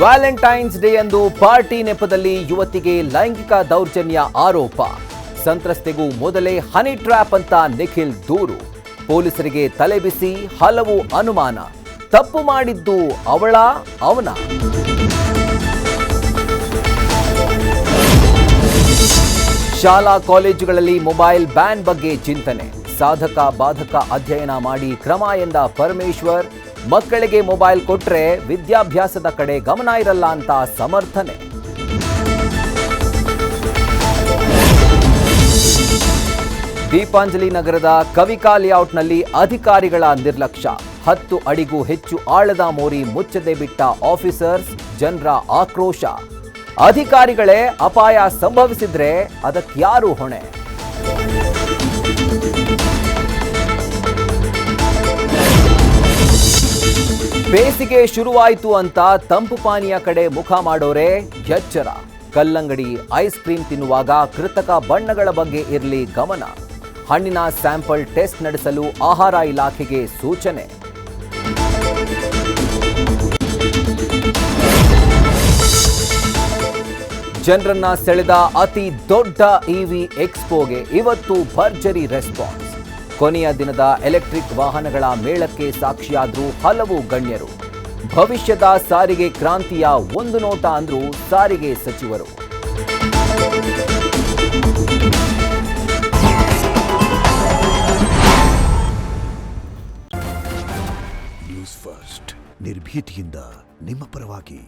Valentine's day ಅಂದು party ನೆಪದಲ್ಲಿ ಯುವತಿಗೆ ಲೈಂಗಿಕ ದೌರ್ಜನ್ಯ ಆರೋಪ. ಸಂತ್ರಸ್ತೆಗೂ ಮೊದಲೇ ಹನಿ ಟ್ರ್ಯಾಪ್ ಅಂತ ನಿಖಿಲ್ ದೂರು. ಪೊಲೀಸರಿಗೆ ತಲೆಬಿಸಿ ಹಲವು ಅನುಮಾನ. ತಪ್ಪು ಮಾಡಿದ್ದು ಅವನ? ಶಾಲಾ ಕಾಲೇಜುಗಳಲ್ಲಿ ಮೊಬೈಲ್ ಬ್ಯಾನ್ ಬಗ್ಗೆ ಚಿಂತನೆ. ಸಾಧಕ ಬಾಧಕ ಅಧ್ಯಯನ ಮಾಡಿ ಕ್ರಮ ಎಂದ ಪರಮೇಶ್ವರ್. ಮಕ್ಕಳಿಗೆ ಮೊಬೈಲ್ ಕೊಟ್ರೆ ವಿದ್ಯಾಭ್ಯಾಸದ ಕಡೆ ಗಮನ ಇರಲ್ಲ ಅಂತ ಸಮರ್ಥನೆ. ದೀಪಾಂಜಲಿ ನಗರದ ಕವಿಕಾ ಲೇಔಟ್ನಲ್ಲಿ ಅಧಿಕಾರಿಗಳ ನಿರ್ಲಕ್ಷ್ಯ. 10 ಅಡಿಗೂ ಹೆಚ್ಚು ಆಳದ ಮೋರಿ ಮುಚ್ಚದೆ ಬಿಟ್ಟ ಆಫೀಸರ್ಸ್. ಜನರ ಆಕ್ರೋಶ. ಅಧಿಕಾರಿಗಳೇ ಅಪಾಯ ಸಂಭವಿಸಿದ್ರೆ ಅದಕ್ಯಾರು ಹೊಣೆ? ಬೇಸಿಗೆ ಶುರುವಾಯಿತು ಅಂತ ತಂಪು ಪಾನೀಯ ಕಡೆ ಮುಖ ಮಾಡೋರೆ ಎಚ್ಚರ. ಕಲ್ಲಂಗಡಿ ಐಸ್ ಕ್ರೀಮ್ ತಿನ್ನುವಾಗ ಕೃತಕ ಬಣ್ಣಗಳ ಬಗ್ಗೆ ಇರಲಿ ಗಮನ. ಹಣ್ಣಿನ ಸ್ಯಾಂಪಲ್ ಟೆಸ್ಟ್ ನಡೆಸಲು ಆಹಾರ ಇಲಾಖೆಗೆ ಸೂಚನೆ. ಜನರನ್ನ ಸೆಳೆದ ಅತಿ ದೊಡ್ಡ ಇವಿ ಎಕ್ಸ್ಪೋಗೆ ಇವತ್ತು ಭರ್ಜರಿ ರೆಸ್ಪಾನ್ಸ್. ಕೊನೆಯ ದಿನದ ಎಲೆಕ್ಟ್ರಿಕ್ ವಾಹನಗಳ ಮೇಳಕ್ಕೆ ಸಾಕ್ಷಿಯಾದ್ರು ಹಲವು ಗಣ್ಯರು. ಭವಿಷ್ಯದ ಸಾರಿಗೆ ಕ್ರಾಂತಿಯ ಒಂದು ನೋಟ ಅಂದ್ರು ಸಾರಿಗೆ ಸಚಿವರು. ನ್ಯೂಸ್ ಫಸ್ಟ್ ನಿರ್ಭೀತಿಯಿಂದ ನಿಮ್ಮ ಪರವಾಗಿ.